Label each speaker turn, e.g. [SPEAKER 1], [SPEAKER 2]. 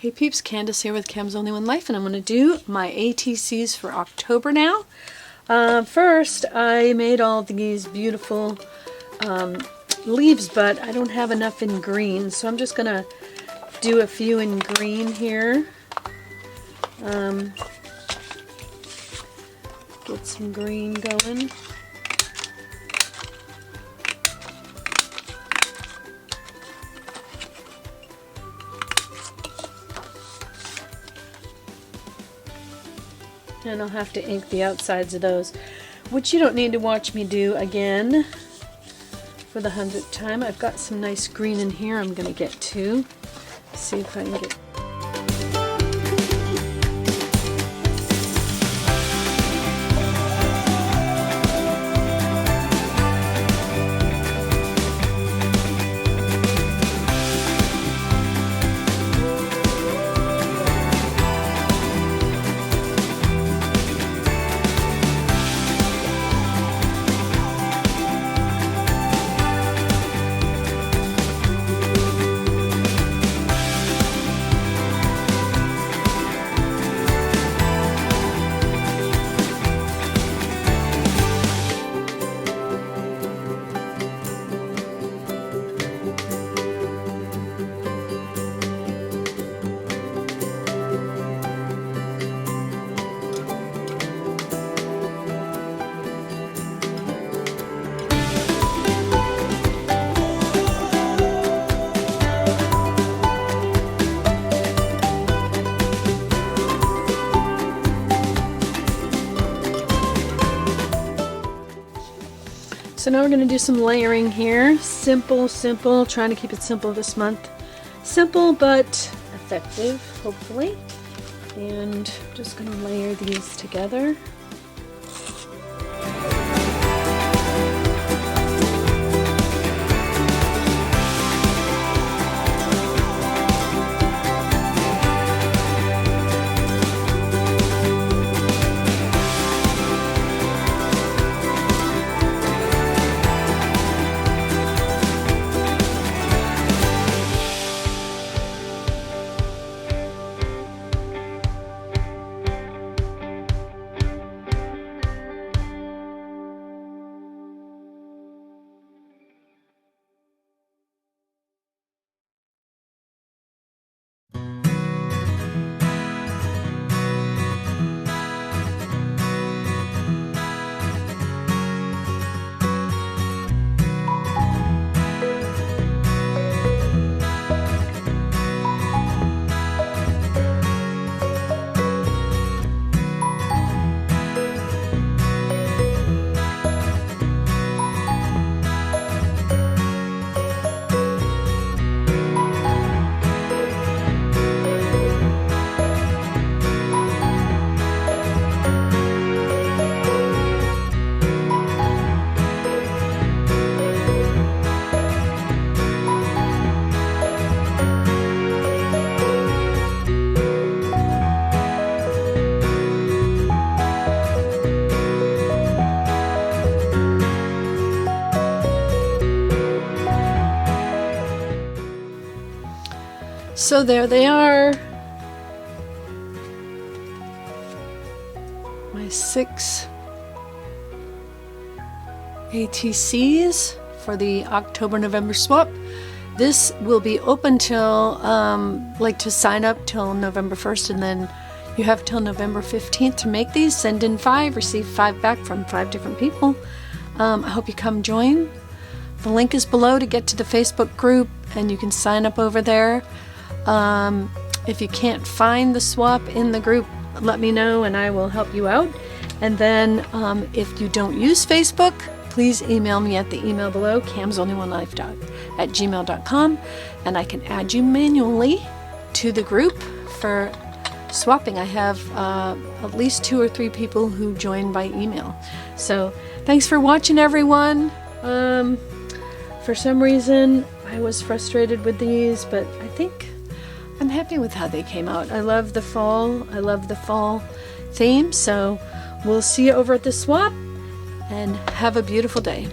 [SPEAKER 1] Hey peeps, Candace here with Cam's Only One Life, and I'm going to do my ATCs for October now. First, I made all these beautiful leaves, but I don't have enough in green, so I'm just going to do a few in green here. Get some green going. And I'll have to ink the outsides of those, which you don't need to watch me do again for the 100th time. I've got some nice green in here I'm going to get to. See if I can get... So now we're going to do some layering here. Simple, trying to keep it simple this month. Simple but effective, hopefully. And just going to layer these together. So there they are, my 6 ATCs for the October-November swap. This will be open till, to sign up till November 1st, and then you have till November 15th to make these. Send in 5, receive 5 back from 5 different people. I hope you come join. The link is below to get to the Facebook group, and you can sign up over there. If you can't find the swap in the group, let me know and I will help you out. And then if you don't use Facebook, please email me at the email below, camsonlyoneLife@gmail.com, and I can add you manually to the group for swapping. I have at least 2 or 3 people who join by email. So thanks for watching, everyone. For some reason I was frustrated with these, but I think I'm happy with how they came out. I love the fall. I love the fall theme. So we'll see you over at the swap, and have a beautiful day.